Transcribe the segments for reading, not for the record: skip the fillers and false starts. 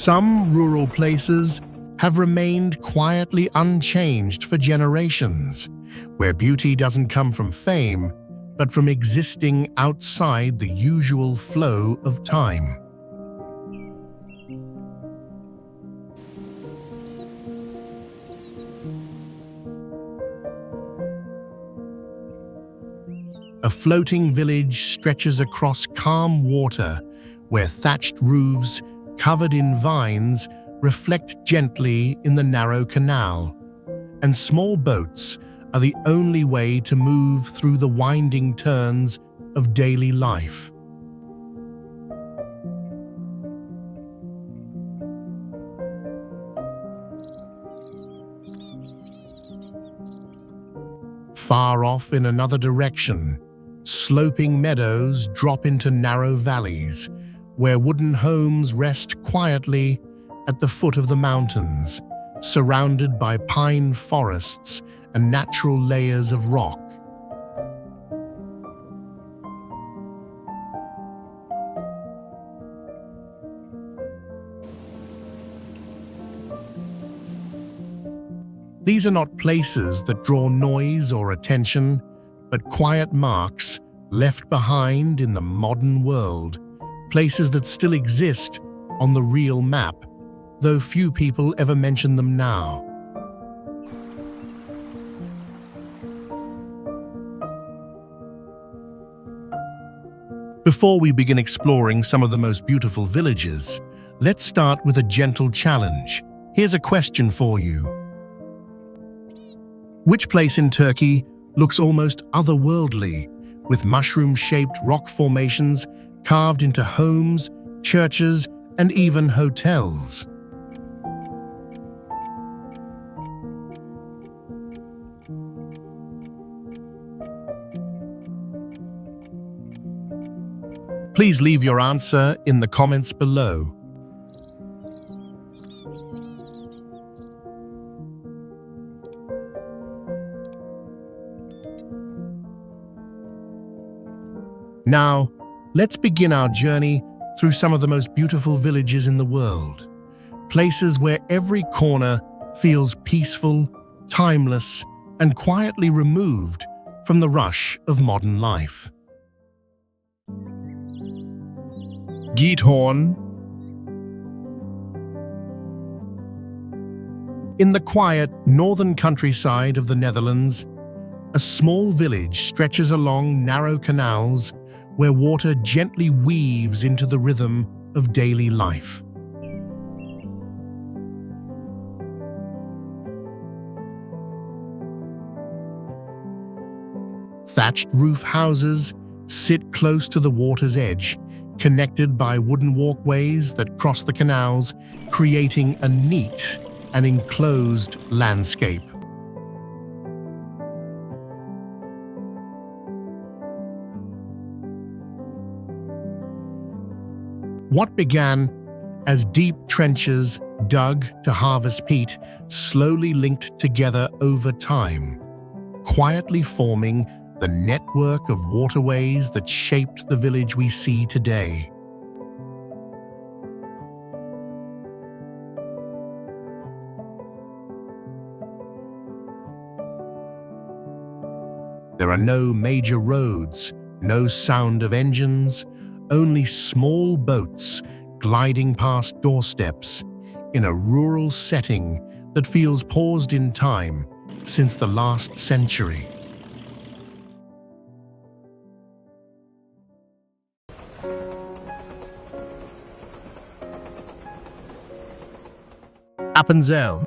Some rural places have remained quietly unchanged for generations, where beauty doesn't come from fame, but from existing outside the usual flow of time. A floating village stretches across calm water, where thatched roofs, covered in vines, reflect gently in the narrow canal, and small boats are the only way to move through the winding turns of daily life. Far off in another direction, sloping meadows drop into narrow valleys, where wooden homes rest quietly at the foot of the mountains, surrounded by pine forests and natural layers of rock. These are not places that draw noise or attention, but quiet marks left behind in the modern world, places that still exist on the real map, though few people ever mention them now. Before we begin exploring some of the most beautiful villages, let's start with a gentle challenge. Here's a question for you. Which place in Turkey looks almost otherworldly, with mushroom-shaped rock formations carved into homes, churches, and even hotels? Please leave your answer in the comments below. Now, let's begin our journey through some of the most beautiful villages in the world. Places where every corner feels peaceful, timeless, and quietly removed from the rush of modern life. GIETHOORN. In the quiet northern countryside of the Netherlands, a small village stretches along narrow canals where water gently weaves into the rhythm of daily life. Thatched roof houses sit close to the water's edge, connected by wooden walkways that cross the canals, creating a neat and enclosed landscape. What began as deep trenches dug to harvest peat slowly linked together over time, quietly forming the network of waterways that shaped the village we see today. There are no major roads, no sound of engines, only small boats gliding past doorsteps in a rural setting that feels paused in time since the last century. APPENZELL.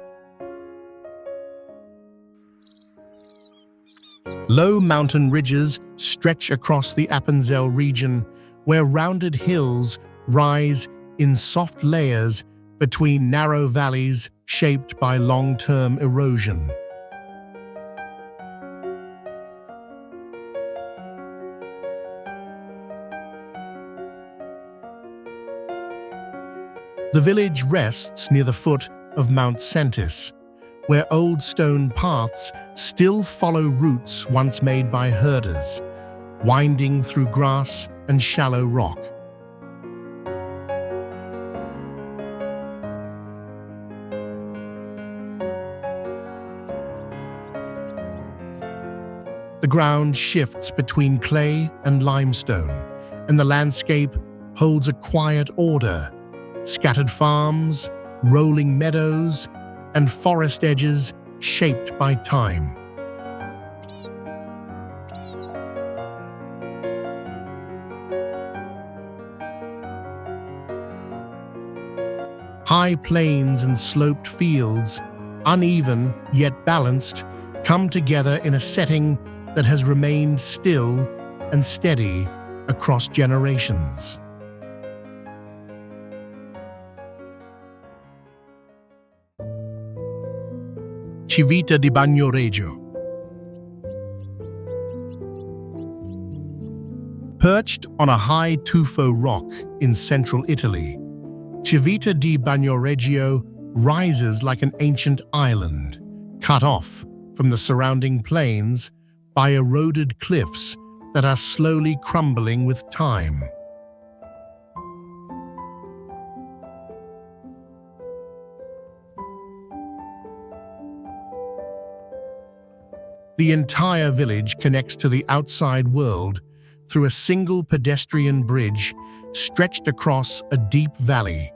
Low mountain ridges stretch across the APPENZELL region, where rounded hills rise in soft layers between narrow valleys shaped by long-term erosion. The village rests near the foot of Mount Sentis, where old stone paths still follow routes once made by herders, winding through grass and shallow rock. The ground shifts between clay and limestone, and the landscape holds a quiet order. Scattered farms, rolling meadows, and forest edges shaped by time. High plains and sloped fields, uneven yet balanced, come together in a setting that has remained still and steady across generations. CIVITA di Bagnoregio. Perched on a high tuffo rock in central Italy, CIVITA di Bagnoregio rises like an ancient island, cut off from the surrounding plains by eroded cliffs that are slowly crumbling with time. The entire village connects to the outside world through a single pedestrian bridge stretched across a deep valley,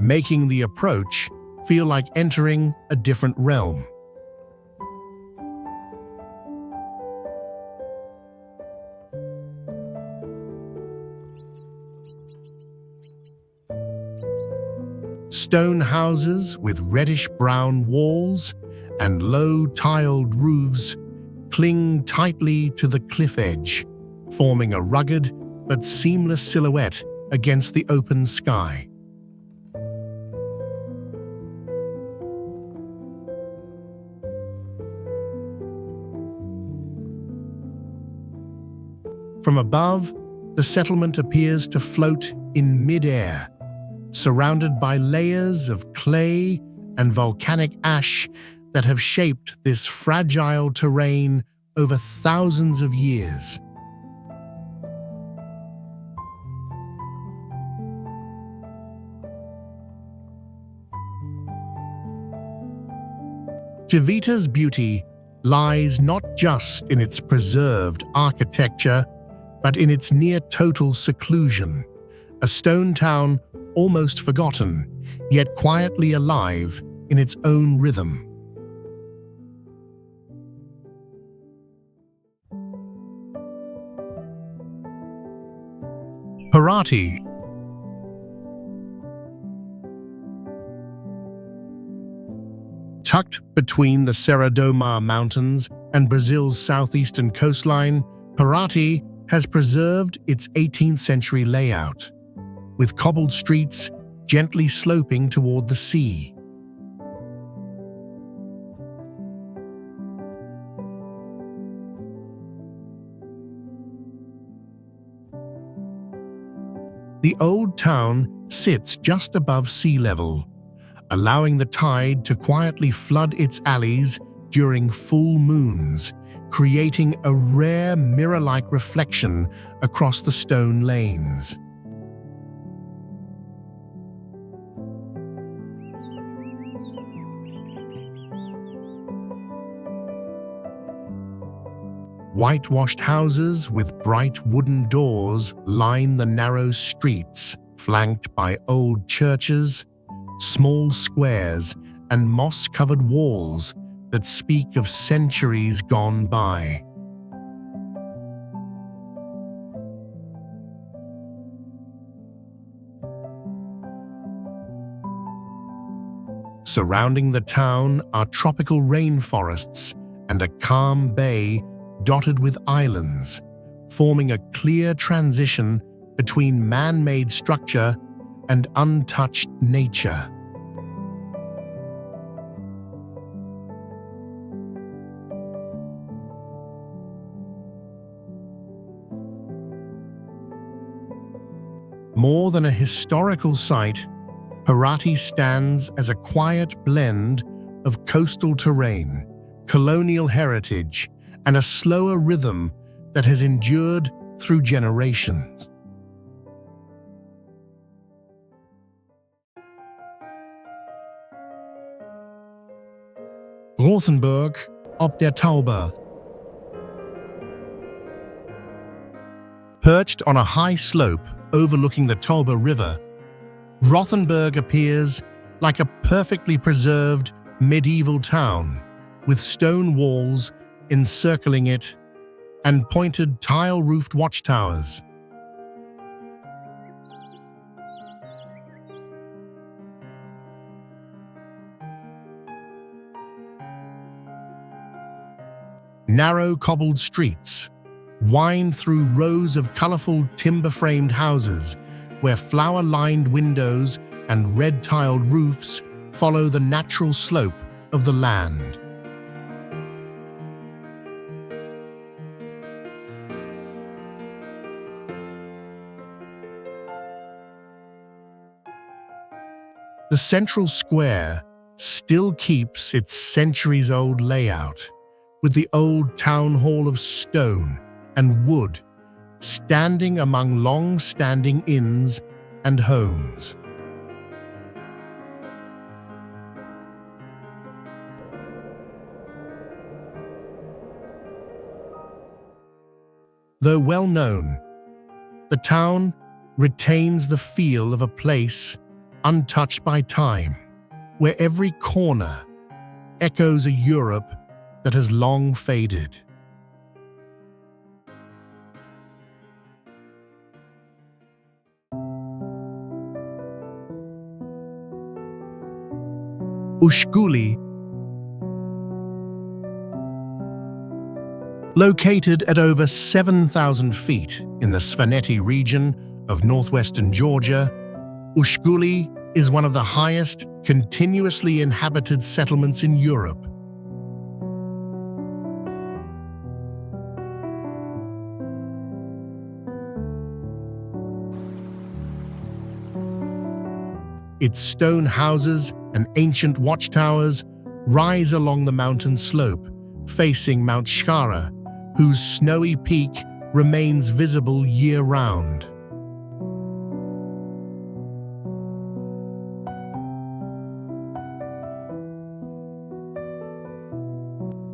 making the approach feel like entering a different realm. Stone houses with reddish-brown walls and low tiled roofs cling tightly to the cliff edge, forming a rugged but seamless silhouette against the open sky. From above, the settlement appears to float in mid-air, surrounded by layers of clay and volcanic ash that have shaped this fragile terrain over thousands of years. CIVITA's beauty lies not just in its preserved architecture, but in its near-total seclusion, a stone town almost forgotten, yet quietly alive in its own rhythm. PARATY. Tucked between the Serra do Mar Mountains and Brazil's southeastern coastline, PARATY has preserved its 18th century layout, with cobbled streets gently sloping toward the sea. The old town sits just above sea level, allowing the tide to quietly flood its alleys during full moons, creating a rare mirror-like reflection across the stone lanes. Whitewashed houses with bright wooden doors line the narrow streets, flanked by old churches, small squares, and moss-covered walls that speak of centuries gone by. Surrounding the town are tropical rainforests and a calm bay dotted with islands, forming a clear transition between man-made structure and untouched nature. More than a historical site, PARATY stands as a quiet blend of coastal terrain, colonial heritage, and a slower rhythm that has endured through generations. Rothenburg ob der Tauber. Perched on a high slope overlooking the Tauber River, Rothenburg appears like a perfectly preserved medieval town with stone walls encircling it and pointed tile-roofed watchtowers. Narrow cobbled streets wind through rows of colorful timber-framed houses where flower-lined windows and red-tiled roofs follow the natural slope of the land. The central square still keeps its centuries-old layout, with the old town hall of stone and wood standing among long-standing inns and homes. Though well known, the town retains the feel of a place untouched by time, where every corner echoes a Europe that has long faded. USHGULI, located at over 7,000 feet in the Svaneti region of northwestern Georgia, USHGULI is one of the highest continuously inhabited settlements in Europe. Its stone houses and ancient watchtowers rise along the mountain slope, facing Mount Shkara, whose snowy peak remains visible year-round.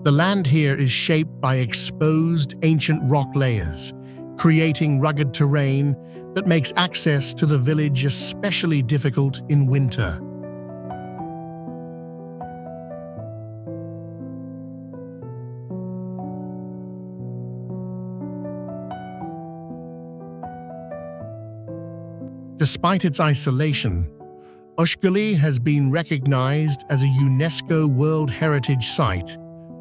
The land here is shaped by exposed ancient rock layers, creating rugged terrain that makes access to the village especially difficult in winter. Despite its isolation, USHGULI has been recognized as a UNESCO World Heritage Site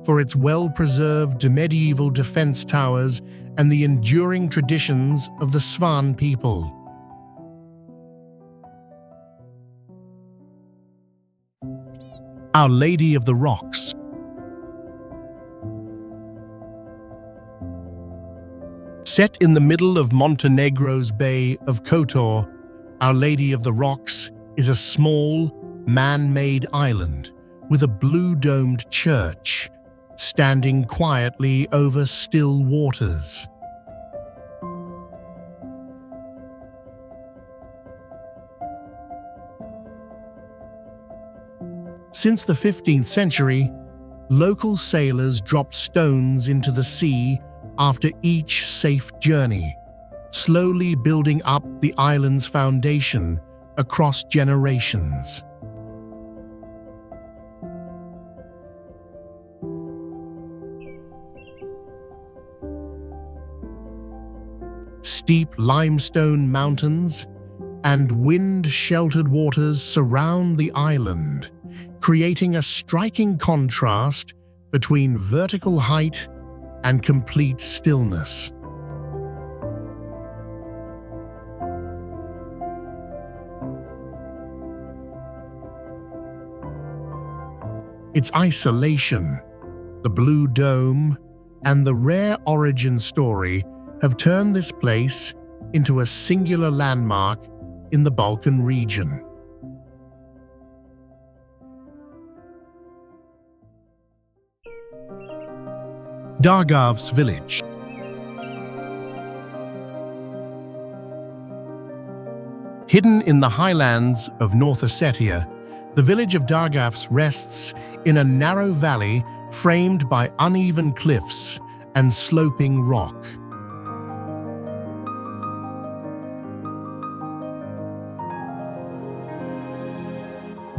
for its well-preserved medieval defense towers and the enduring traditions of the Svan people. Our Lady of the Rocks. Set in the middle of Montenegro's Bay of Kotor, Our Lady of the Rocks is a small, man-made island with a blue-domed church standing quietly over still waters. Since the 15th century, local sailors dropped stones into the sea after each safe journey, slowly building up the island's foundation across generations. Steep limestone mountains and wind-sheltered waters surround the island, creating a striking contrast between vertical height and complete stillness. Its isolation, the blue dome, and the rare origin story have turned this place into a singular landmark in the Balkan region. Dargav's village. Hidden in the highlands of North Ossetia, the village of Dargavs rests in a narrow valley framed by uneven cliffs and sloping rock.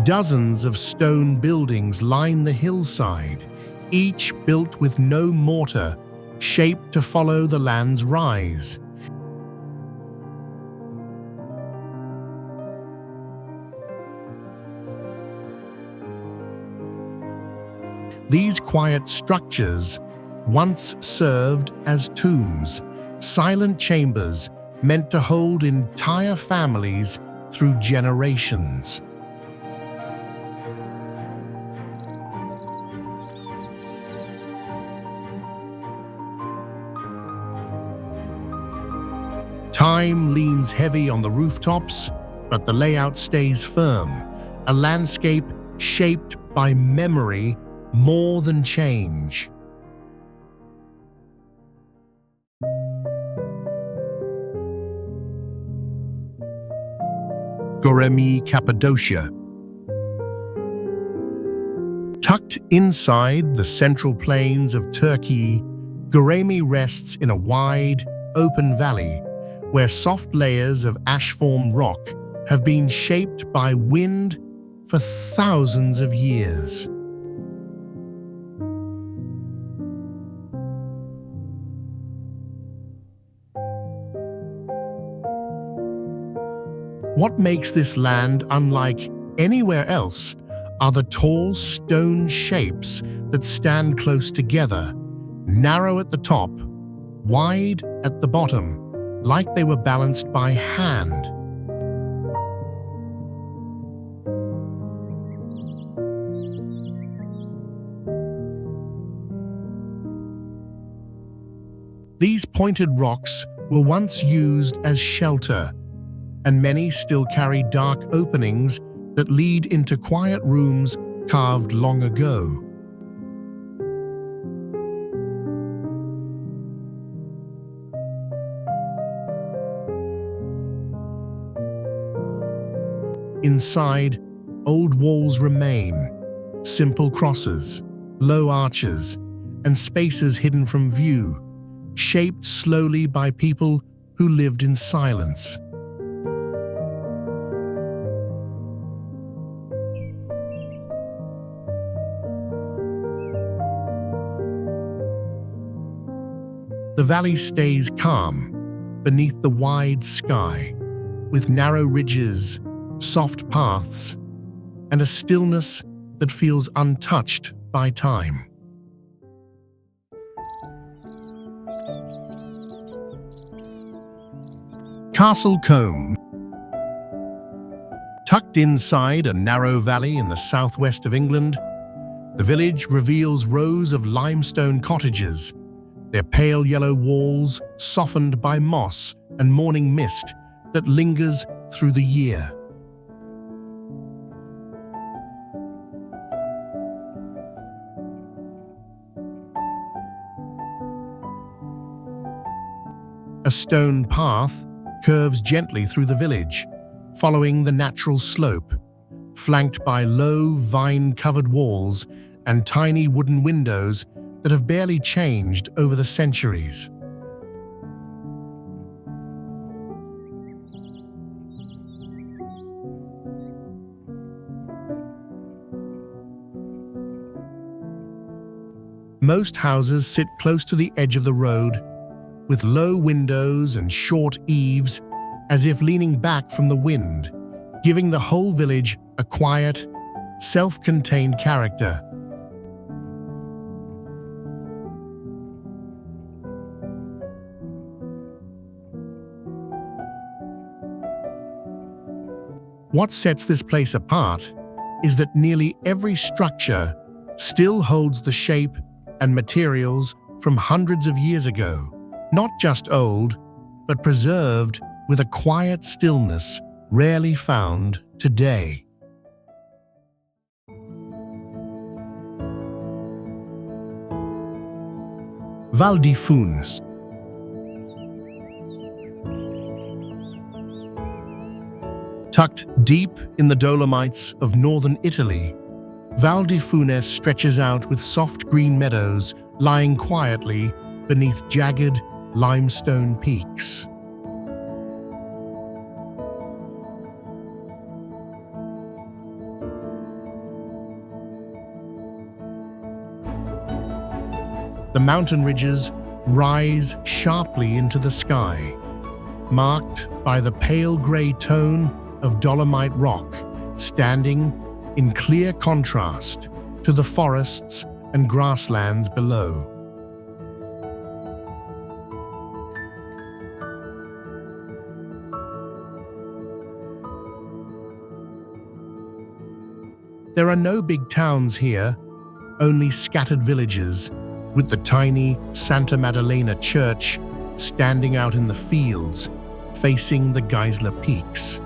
Dozens of stone buildings line the hillside, each built with no mortar, shaped to follow the land's rise. These quiet structures once served as tombs, silent chambers meant to hold entire families through generations. Time leans heavy on the rooftops, but the layout stays firm, a landscape shaped by memory more than change. Göreme, Cappadocia. Tucked inside the central plains of Turkey, Göreme rests in a wide, open valley where soft layers of ash-formed rock have been shaped by wind for thousands of years. What makes this land unlike anywhere else are the tall stone shapes that stand close together, narrow at the top, wide at the bottom, like they were balanced by hand. These pointed rocks were once used as shelter, and many still carry dark openings that lead into quiet rooms carved long ago. Inside, old walls remain, simple crosses, low arches, and spaces hidden from view, shaped slowly by people who lived in silence. The valley stays calm beneath the wide sky, with narrow ridges, soft paths, and a stillness that feels untouched by time. Castle Combe. Tucked inside a narrow valley in the southwest of England, the village reveals rows of limestone cottages, their pale yellow walls softened by moss and morning mist that lingers through the year. A stone path curves gently through the village, following the natural slope, flanked by low, vine-covered walls and tiny wooden windows that have barely changed over the centuries. Most houses sit close to the edge of the road, with low windows and short eaves, as if leaning back from the wind, giving the whole village a quiet, self-contained character. What sets this place apart is that nearly every structure still holds the shape and materials from hundreds of years ago, not just old, but preserved with a quiet stillness rarely found today. Val di Funes. Tucked deep in the Dolomites of northern Italy, Val di Funes stretches out with soft green meadows lying quietly beneath jagged limestone peaks. The mountain ridges rise sharply into the sky, marked by the pale grey tone of dolomite rock, standing in clear contrast to the forests and grasslands below. There are no big towns here, only scattered villages, with the tiny Santa Maddalena church standing out in the fields, facing the Geisler Peaks.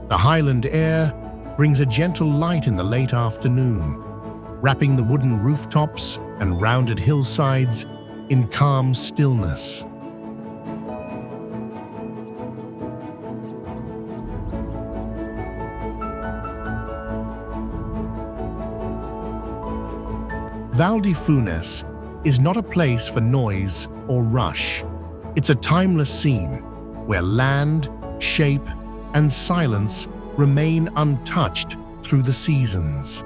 The highland air brings a gentle light in the late afternoon, wrapping the wooden rooftops and rounded hillsides in calm stillness. Val di Funes is not a place for noise or rush. It's a timeless scene where land, shape, and silence remain untouched through the seasons.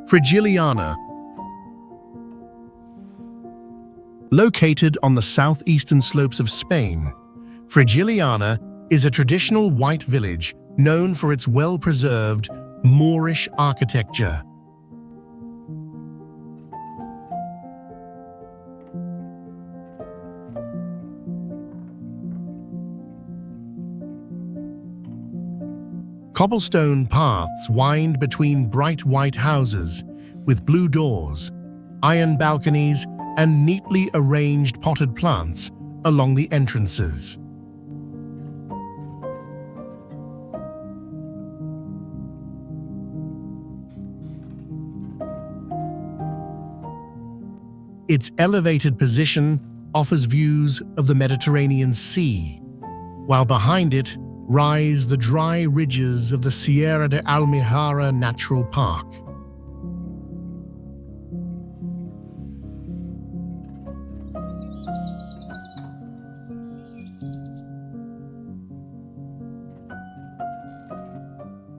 Frigiliana. Located on the southeastern slopes of Spain, Frigiliana is a traditional white village known for its well-preserved Moorish architecture. Cobblestone paths wind between bright white houses with blue doors, iron balconies, and neatly arranged potted plants along the entrances. Its elevated position offers views of the Mediterranean Sea, while behind it rise the dry ridges of the Sierra de Almijara Natural Park.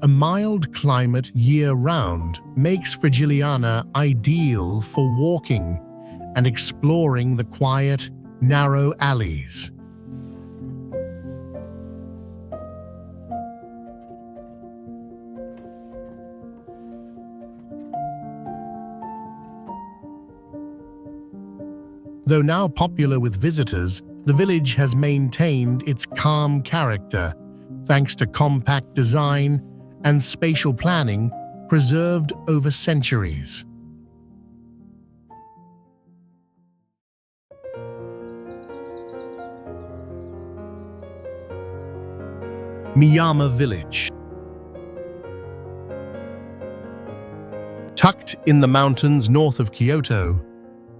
A mild climate year-round makes Frigiliana ideal for walking and exploring the quiet, narrow alleys. Though now popular with visitors, the village has maintained its calm character thanks to compact design and spatial planning preserved over centuries. Miyama Village. Tucked in the mountains north of Kyoto,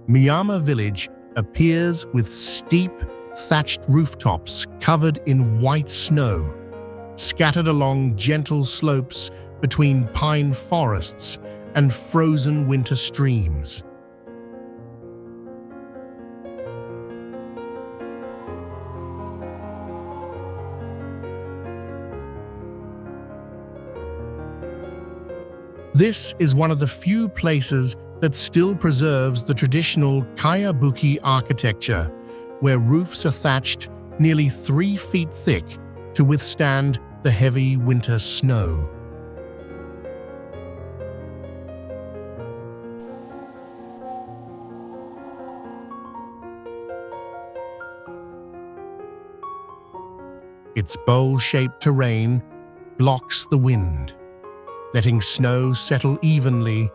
Miyama Village appears with steep, thatched rooftops covered in white snow, scattered along gentle slopes between pine forests and frozen winter streams. This is one of the few places that still preserves the traditional Kayabuki architecture, where roofs are thatched nearly 3 feet thick to withstand the heavy winter snow. Its bowl-shaped terrain blocks the wind, letting snow settle evenly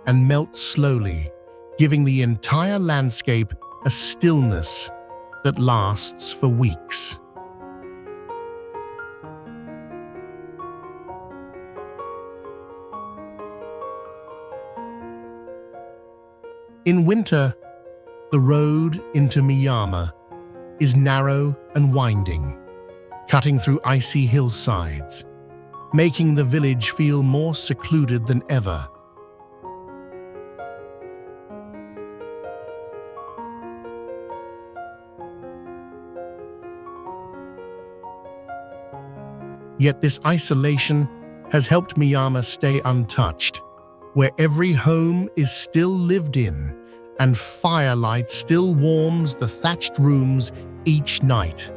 and melt slowly, giving the entire landscape a stillness that lasts for weeks. In winter, the road into Miyama is narrow and winding, cutting through icy hillsides, making the village feel more secluded than ever. Yet this isolation has helped Myanmar stay untouched, where every home is still lived in and firelight still warms the thatched rooms each night.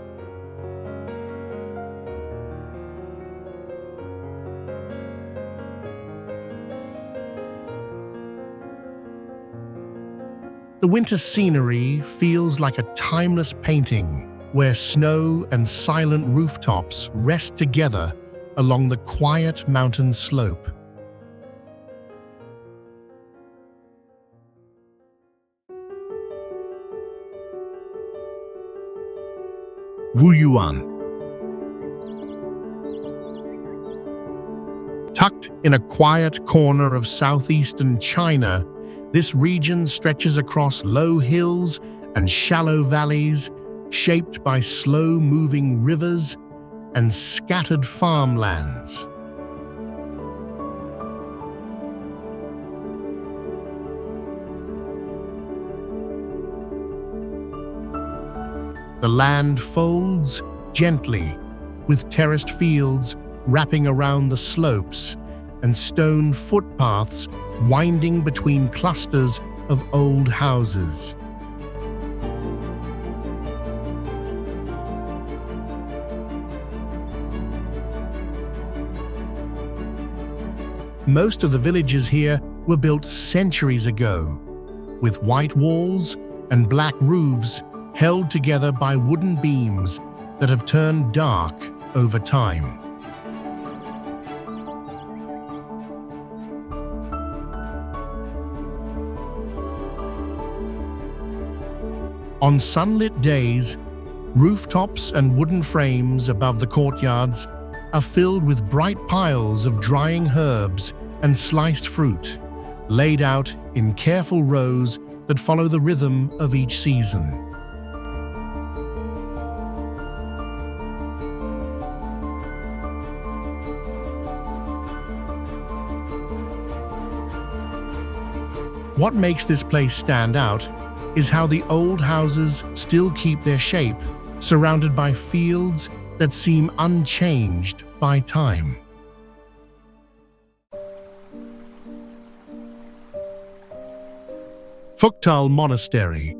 The winter scenery feels like a timeless painting where snow and silent rooftops rest together along the quiet mountain slope. Wuyuan. Tucked in a quiet corner of southeastern China, this region stretches across low hills and shallow valleys, shaped by slow-moving rivers and scattered farmlands. The land folds gently, with terraced fields wrapping around the slopes and stone footpaths winding between clusters of old houses. Most of the villages here were built centuries ago, with white walls and black roofs held together by wooden beams that have turned dark over time. On sunlit days, rooftops and wooden frames above the courtyards are filled with bright piles of drying herbs and sliced fruit, laid out in careful rows that follow the rhythm of each season. What makes this place stand out is how the old houses still keep their shape, surrounded by fields that seem unchanged by time. Phuktal Monastery.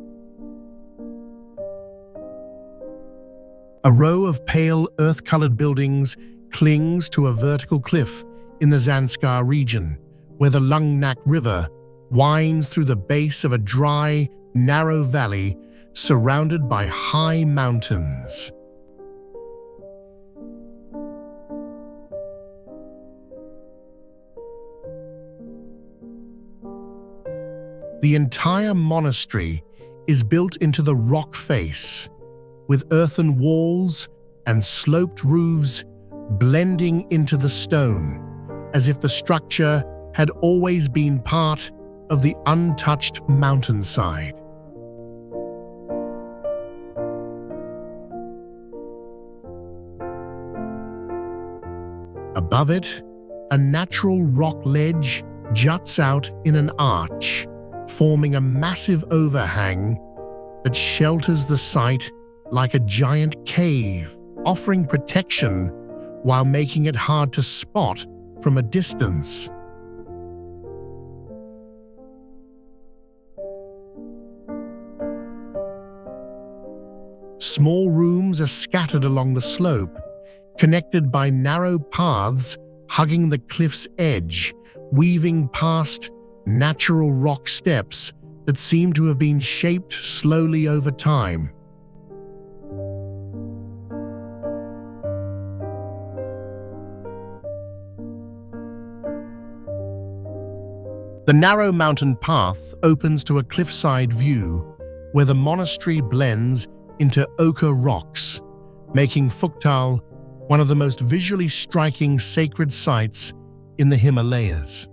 A row of pale earth-colored buildings clings to a vertical cliff in the Zanskar region, where the Lungnak River winds through the base of a dry, narrow valley surrounded by high mountains. The entire monastery is built into the rock face, with earthen walls and sloped roofs blending into the stone, as if the structure had always been part of the untouched mountainside. Above it, a natural rock ledge juts out in an arch, forming a massive overhang that shelters the site like a giant cave, offering protection while making it hard to spot from a distance. Small rooms are scattered along the slope, connected by narrow paths hugging the cliff's edge, weaving past natural rock steps that seem to have been shaped slowly over time. The narrow mountain path opens to a cliffside view where the monastery blends into ochre rocks, making Phuktal one of the most visually striking sacred sites in the Himalayas.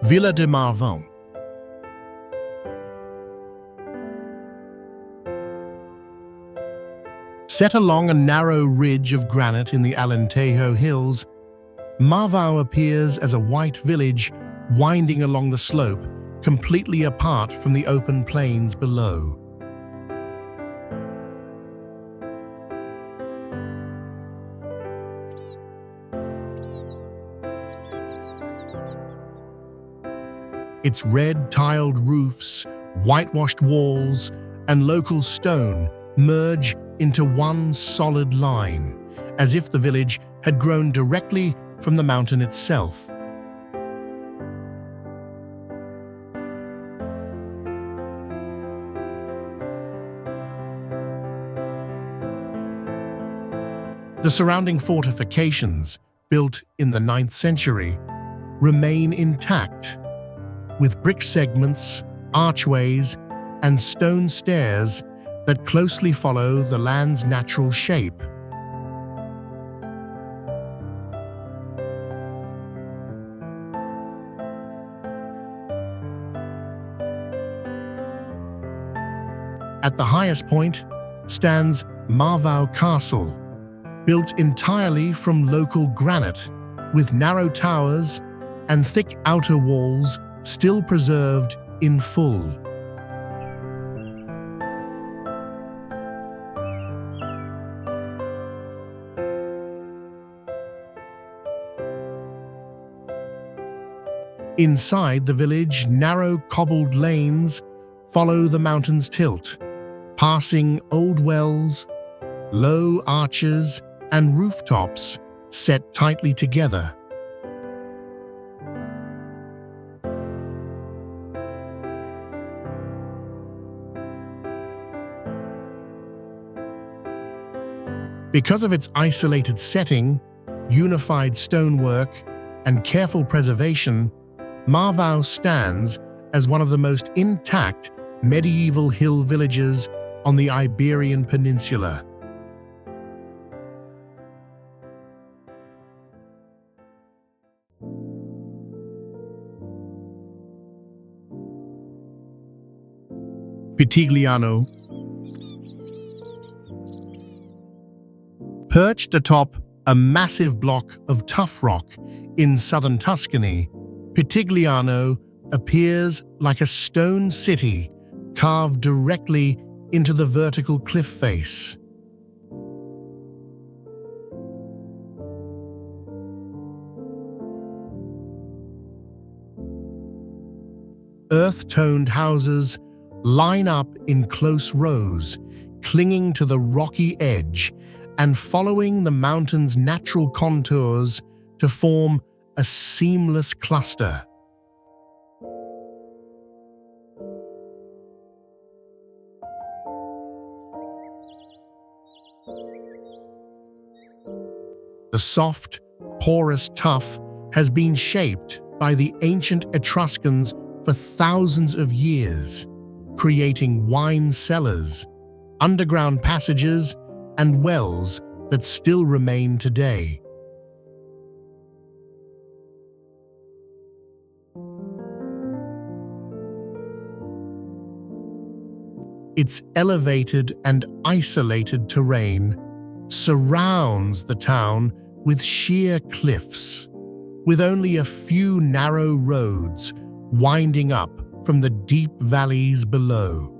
Villa de Marvin. Set along a narrow ridge of granite in the Alentejo Hills, Marvin appears as a white village winding along the slope completely apart from the open plains below. Its red tiled roofs, whitewashed walls, and local stone merge into one solid line, as if the village had grown directly from the mountain itself. The surrounding fortifications, built in the 9th century, remain intact, with brick segments, archways, and stone stairs that closely follow the land's natural shape. At the highest point stands Marvau Castle, built entirely from local granite, with narrow towers and thick outer walls still preserved in full. Inside the village, narrow cobbled lanes follow the mountain's tilt, passing old wells, low arches, and rooftops set tightly together. Because of its isolated setting, unified stonework, and careful preservation, Marvau stands as one of the most intact medieval hill villages on the Iberian Peninsula. Pitigliano. Perched atop a massive block of tuff rock in southern Tuscany, Pitigliano appears like a stone city carved directly into the vertical cliff face. Earth-toned houses line up in close rows, clinging to the rocky edge and following the mountain's natural contours to form a seamless cluster. The soft, porous tuff has been shaped by the ancient Etruscans for thousands of years, creating wine cellars, underground passages, and wells that still remain today. Its elevated and isolated terrain surrounds the town with sheer cliffs, with only a few narrow roads winding up from the deep valleys below.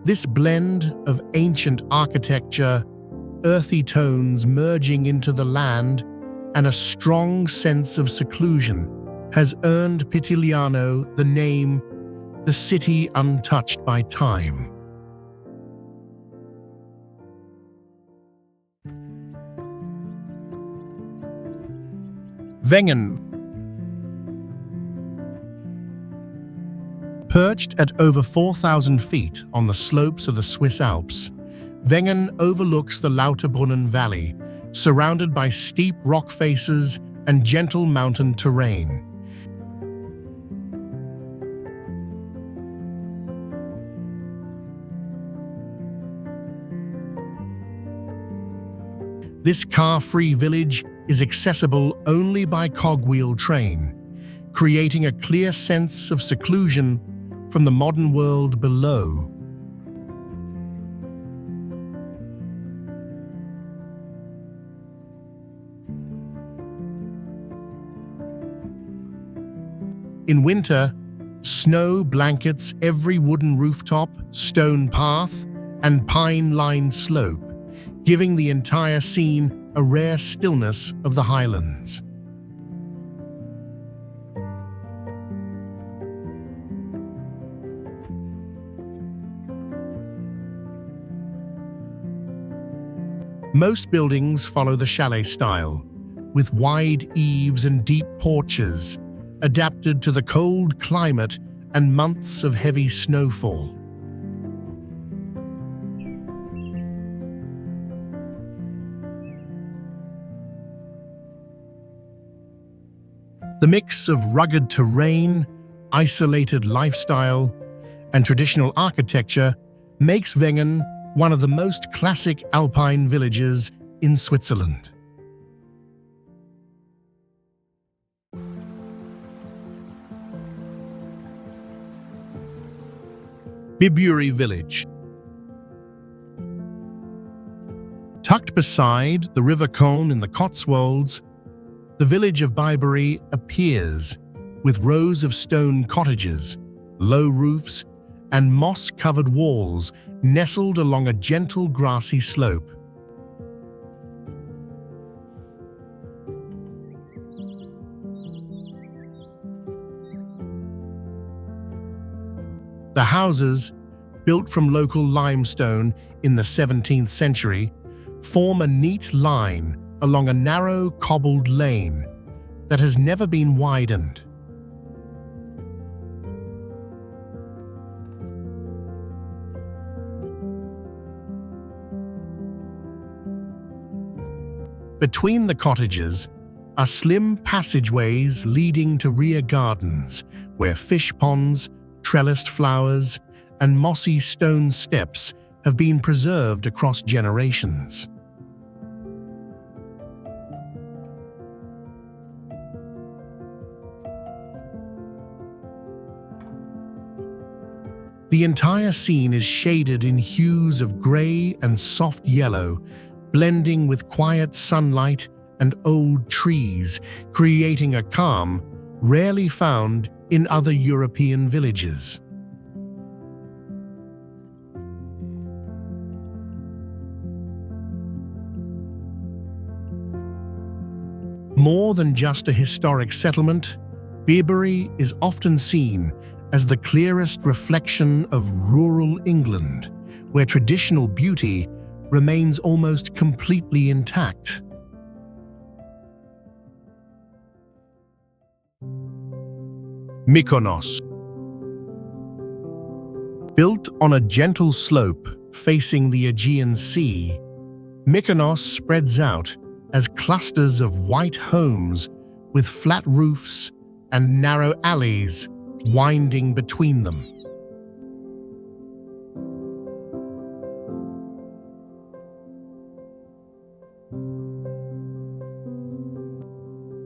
This blend of ancient architecture, earthy tones merging into the land, and a strong sense of seclusion has earned Pitigliano the name "the city untouched by time." Wengen. Perched at over 4,000 feet on the slopes of the Swiss Alps, Wengen overlooks the Lauterbrunnen Valley, surrounded by steep rock faces and gentle mountain terrain. This car-free village is accessible only by cogwheel train, creating a clear sense of seclusion from the modern world below. In winter, snow blankets every wooden rooftop, stone path, and pine-lined slope, giving the entire scene a rare stillness of the highlands. Most buildings follow the chalet style, with wide eaves and deep porches, adapted to the cold climate and months of heavy snowfall. The mix of rugged terrain, isolated lifestyle, and traditional architecture makes Wengen one of the most classic alpine villages in Switzerland. Bibury Village. Tucked beside the River Colne in the Cotswolds, the village of Bibury appears with rows of stone cottages, low roofs, and moss-covered walls nestled along a gentle grassy slope. The houses, built from local limestone in the 17th century, form a neat line along a narrow cobbled lane that has never been widened. Between the cottages are slim passageways leading to rear gardens where fish ponds, trellised flowers, and mossy stone steps have been preserved across generations. The entire scene is shaded in hues of grey and soft yellow, blending with quiet sunlight and old trees, creating a calm rarely found in other European villages. More than just a historic settlement, Bibury is often seen as the clearest reflection of rural England, where traditional beauty remains almost completely intact. Mykonos. Built on a gentle slope facing the Aegean Sea, Mykonos spreads out as clusters of white homes with flat roofs and narrow alleys winding between them.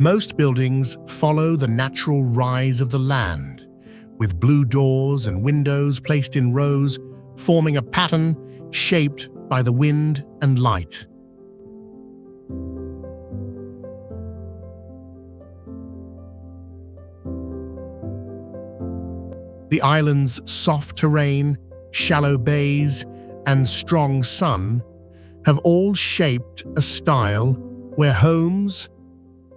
Most buildings follow the natural rise of the land, with blue doors and windows placed in rows, forming a pattern shaped by the wind and light. The island's soft terrain, shallow bays, and strong sun have all shaped a style where homes,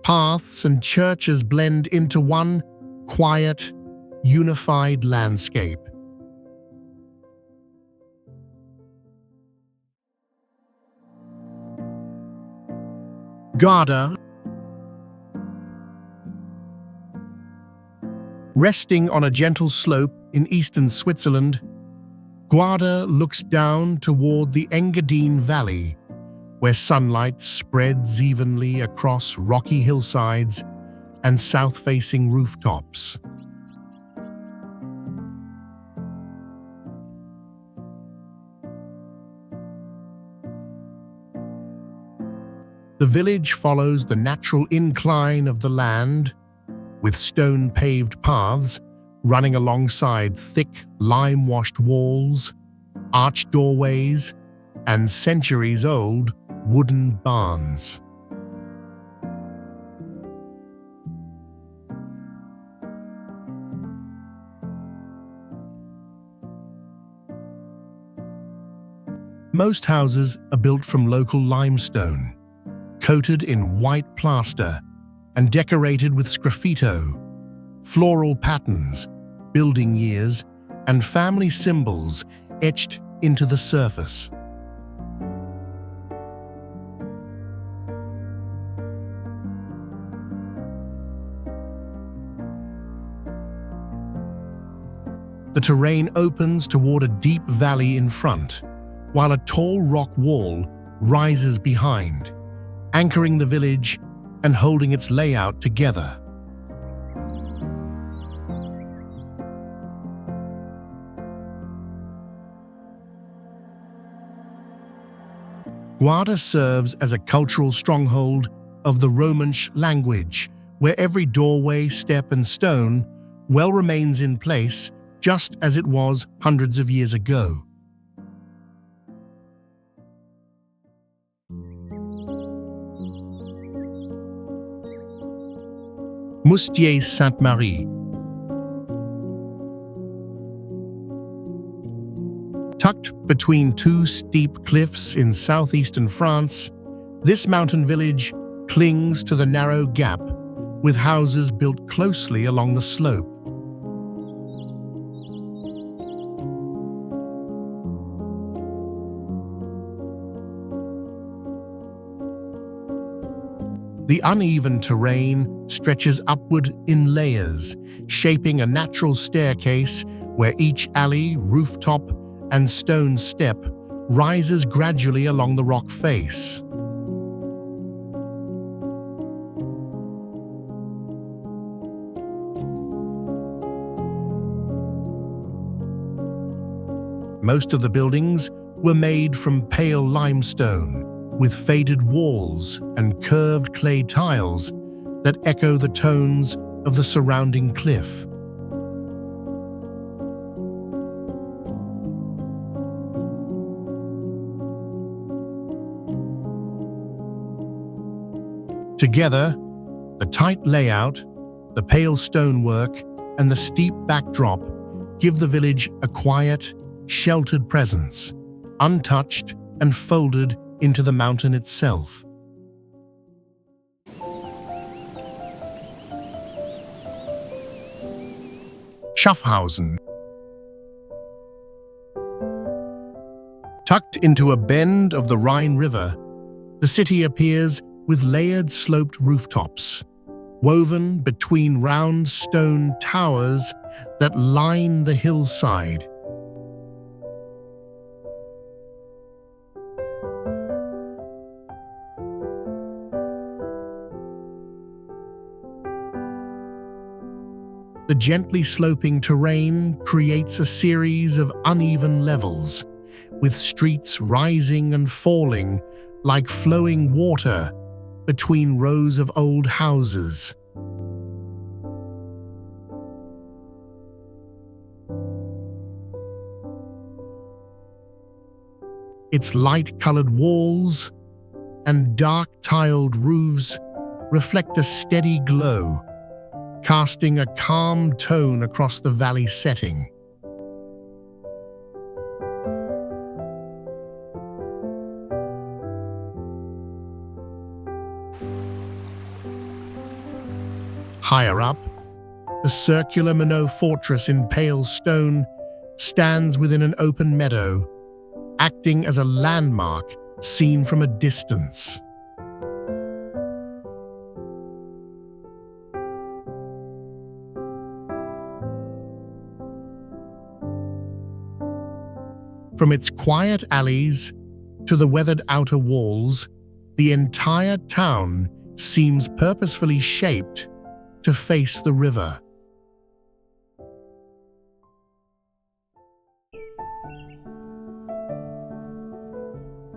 paths, and churches blend into one quiet, unified landscape. Garda. Resting on a gentle slope in eastern Switzerland, Garda looks down toward the Engadine Valley, where sunlight spreads evenly across rocky hillsides and south-facing rooftops. The village follows the natural incline of the land, with stone-paved paths running alongside thick, lime-washed walls, arched doorways, and centuries-old wooden barns. Most houses are built from local limestone, coated in white plaster and decorated with sgraffito, floral patterns, building years, and family symbols etched into the surface. The terrain opens toward a deep valley in front, while a tall rock wall rises behind, anchoring the village and holding its layout together. Guarda serves as a cultural stronghold of the Romansh language, where every doorway, step, and stone well remains in place just as it was hundreds of years ago. Moustier Sainte-Marie. Tucked between two steep cliffs in southeastern France, this mountain village clings to the narrow gap, with houses built closely along the slope. The uneven terrain stretches upward in layers, shaping a natural staircase where each alley, rooftop, and stone step rises gradually along the rock face. Most of the buildings were made from pale limestone, with faded walls and curved clay tiles that echo the tones of the surrounding cliff. Together, the tight layout, the pale stonework, and the steep backdrop give the village a quiet, sheltered presence, untouched and folded into the mountain itself. Schaffhausen. Tucked into a bend of the Rhine River, the city appears with layered sloped rooftops, woven between round stone towers that line the hillside. The gently sloping terrain creates a series of uneven levels, with streets rising and falling like flowing water between rows of old houses. Its light-colored walls and dark-tiled roofs reflect a steady glow, casting a calm tone across the valley setting. Higher up, the circular Minot fortress in pale stone stands within an open meadow, acting as a landmark seen from a distance. From its quiet alleys to the weathered outer walls, the entire town seems purposefully shaped to face the river.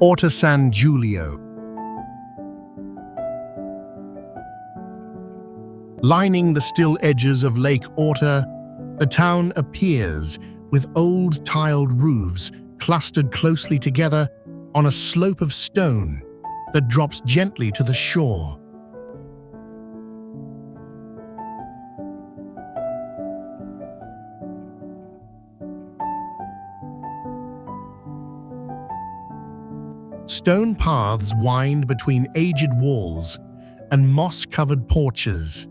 Orta San Giulio. Lining the still edges of Lake Orta, the town appears with old tiled roofs clustered closely together on a slope of stone that drops gently to the shore. Stone paths wind between aged walls and moss-covered porches,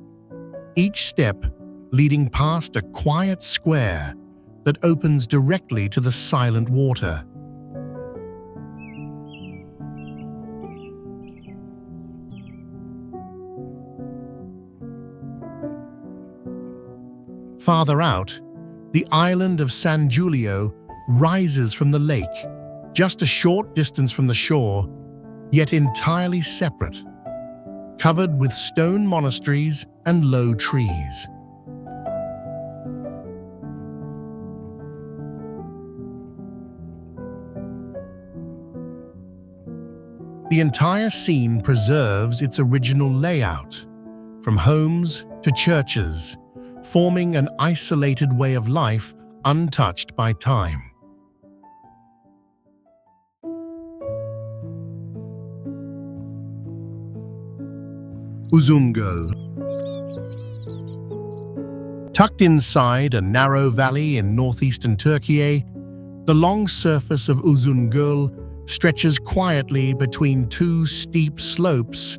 each step leading past a quiet square that opens directly to the silent water. Farther out, the island of San Giulio rises from the lake, just a short distance from the shore, yet entirely separate, covered with stone monasteries and low trees. The entire scene preserves its original layout, from homes to churches, forming an isolated way of life untouched by time. USHGULI. Tucked inside a narrow valley in northeastern Turkey, the long surface of USHGULI stretches quietly between two steep slopes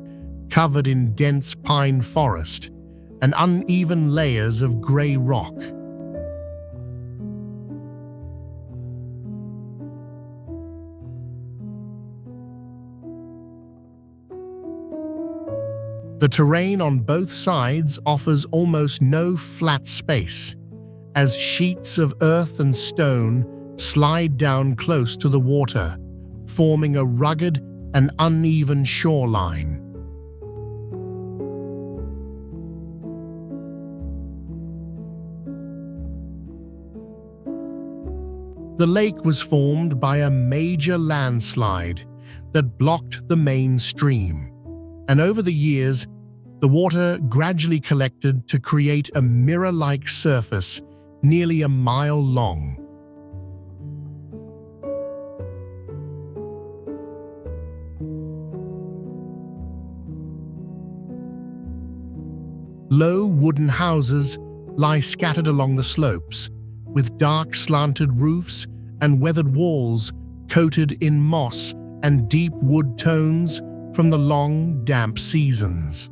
covered in dense pine forest and uneven layers of grey rock. The terrain on both sides offers almost no flat space, as sheets of earth and stone slide down close to the water, forming a rugged and uneven shoreline. The lake was formed by a major landslide that blocked the main stream, and over the years, the water gradually collected to create a mirror-like surface nearly a mile long. Low wooden houses lie scattered along the slopes, with dark slanted roofs and weathered walls coated in moss and deep wood tones from the long, damp seasons.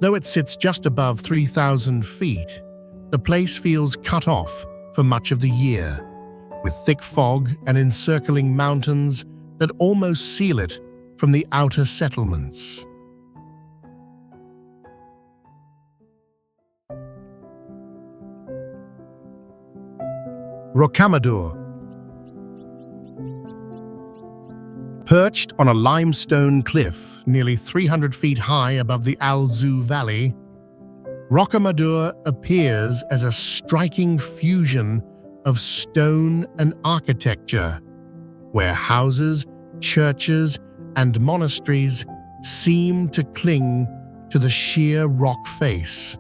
Though it sits just above 3,000 feet, the place feels cut off for much of the year, with thick fog and encircling mountains that almost seal it from the outer settlements. Rocamadour. Perched on a limestone cliff nearly 300 feet high above the Alzou Valley, Rocamadour appears as a striking fusion of stone and architecture, where houses, churches, and monasteries seem to cling to the sheer rock face.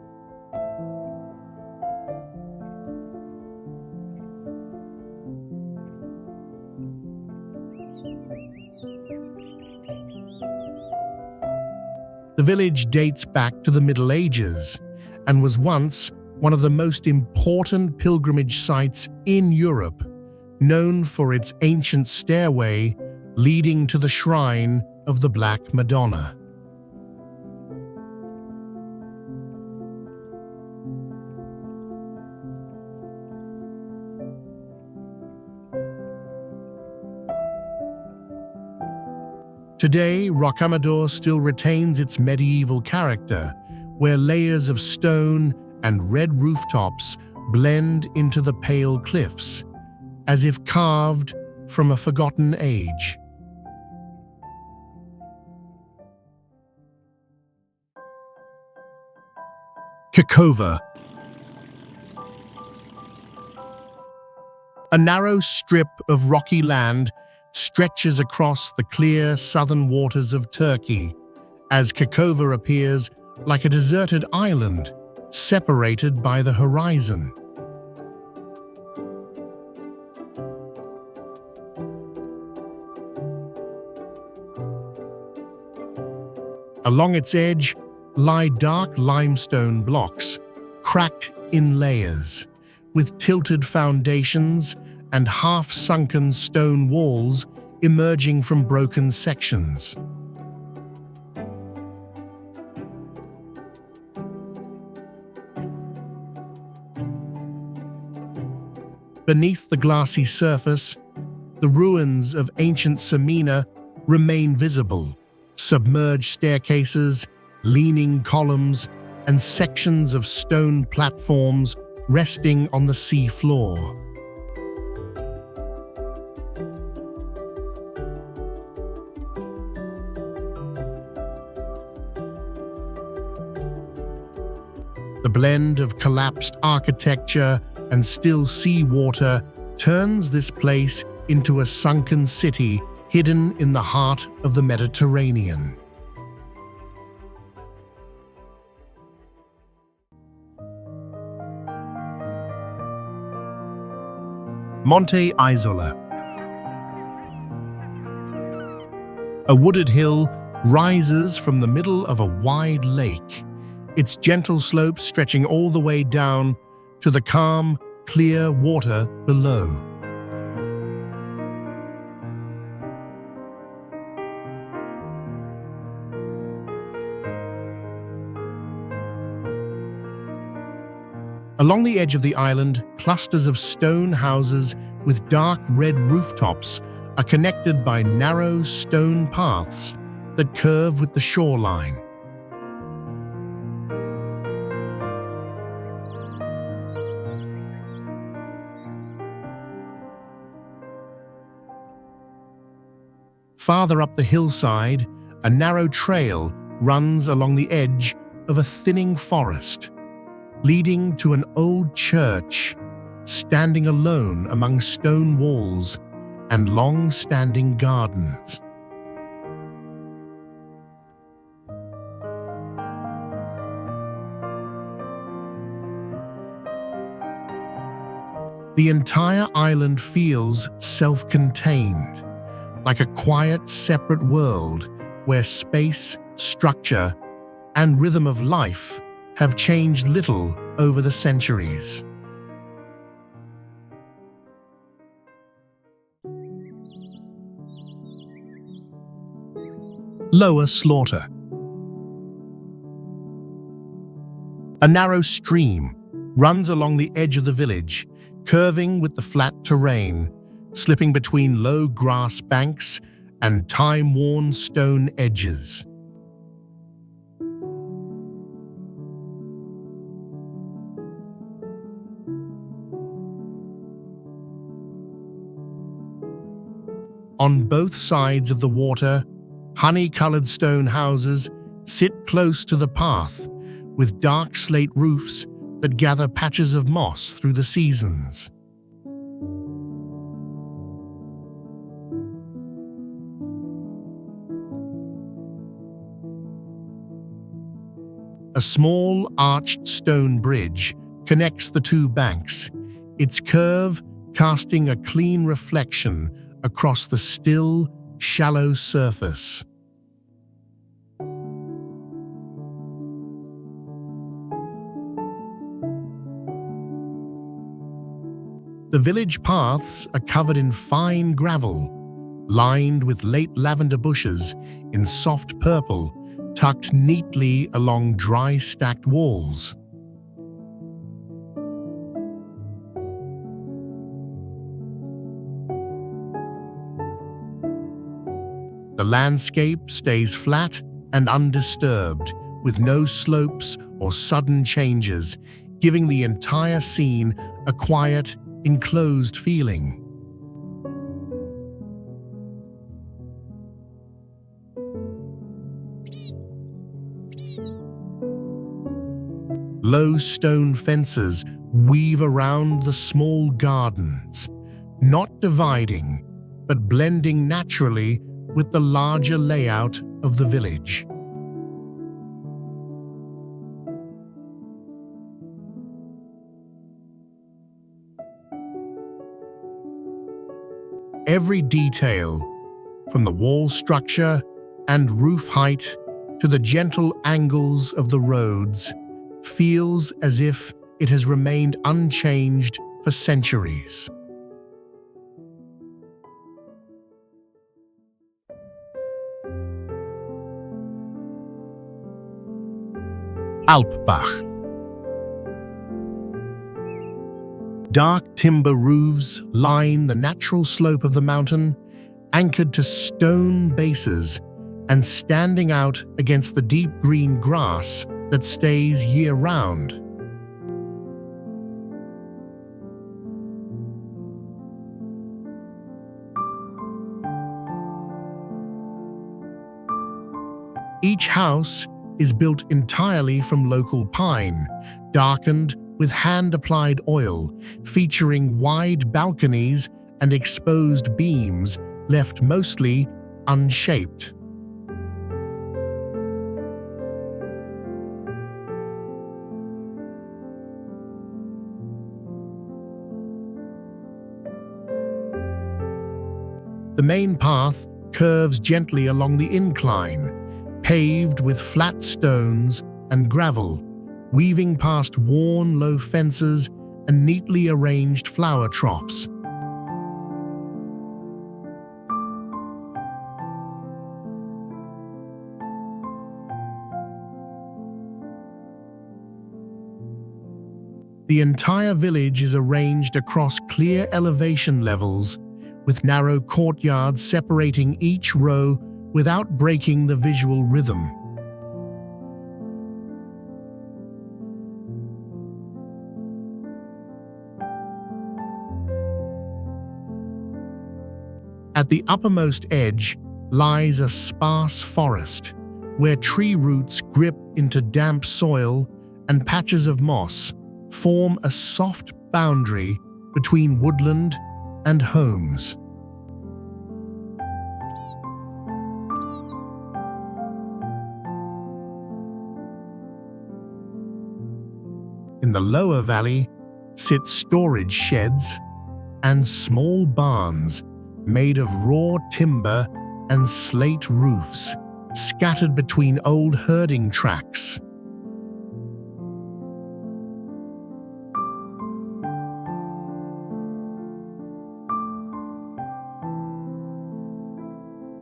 The village dates back to the Middle Ages and was once one of the most important pilgrimage sites in Europe, known for its ancient stairway leading to the shrine of the Black Madonna. Today, Rocamadour still retains its medieval character, where layers of stone and red rooftops blend into the pale cliffs, as if carved from a forgotten age. Kakova. A narrow strip of rocky land stretches across the clear southern waters of Turkey, as Kakova appears like a deserted island separated by the horizon. Along its edge lie dark limestone blocks, cracked in layers, with tilted foundations and half-sunken stone walls emerging from broken sections. Beneath the glassy surface, the ruins of ancient Semina remain visible: submerged staircases, leaning columns, and sections of stone platforms resting on the sea floor. The blend of collapsed architecture and still seawater turns this place into a sunken city hidden in the heart of the Mediterranean. Monte Isola. A wooded hill rises from the middle of a wide lake, its gentle slopes stretching all the way down to the calm, clear water below. Along the edge of the island, clusters of stone houses with dark red rooftops are connected by narrow stone paths that curve with the shoreline. Farther up the hillside, a narrow trail runs along the edge of a thinning forest, leading to an old church standing alone among stone walls and long-standing gardens. The entire island feels self-contained, like a quiet, separate world where space, structure, and rhythm of life have changed little over the centuries. Lower Slaughter. A narrow stream runs along the edge of the village, curving with the flat terrain, slipping between low grass banks and time-worn stone edges. On both sides of the water, honey-colored stone houses sit close to the path, with dark slate roofs that gather patches of moss through the seasons. A small, arched stone bridge connects the two banks, its curve casting a clean reflection across the still, shallow surface. The village paths are covered in fine gravel, lined with late lavender bushes in soft purple, tucked neatly along dry stacked walls. The landscape stays flat and undisturbed, with no slopes or sudden changes, giving the entire scene a quiet, enclosed feeling. Low stone fences weave around the small gardens, not dividing, but blending naturally with the larger layout of the village. Every detail, from the wall structure and roof height to the gentle angles of the roads, feels as if it has remained unchanged for centuries. Alpbach. Dark timber roofs line the natural slope of the mountain, anchored to stone bases and standing out against the deep green grass that stays year-round. Each house is built entirely from local pine, darkened with hand-applied oil, featuring wide balconies and exposed beams left mostly unshaped. The main path curves gently along the incline, paved with flat stones and gravel, weaving past worn low fences and neatly arranged flower troughs. The entire village is arranged across clear elevation levels, with narrow courtyards separating each row without breaking the visual rhythm. At the uppermost edge lies a sparse forest, where tree roots grip into damp soil and patches of moss form a soft boundary between woodland and homes. In the lower valley sit storage sheds and small barns made of raw timber and slate roofs, scattered between old herding tracks.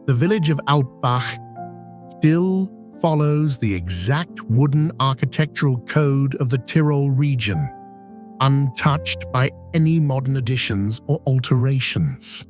The village of Alpbach still follows the exact wooden architectural code of the Tyrol region, untouched by any modern additions or alterations.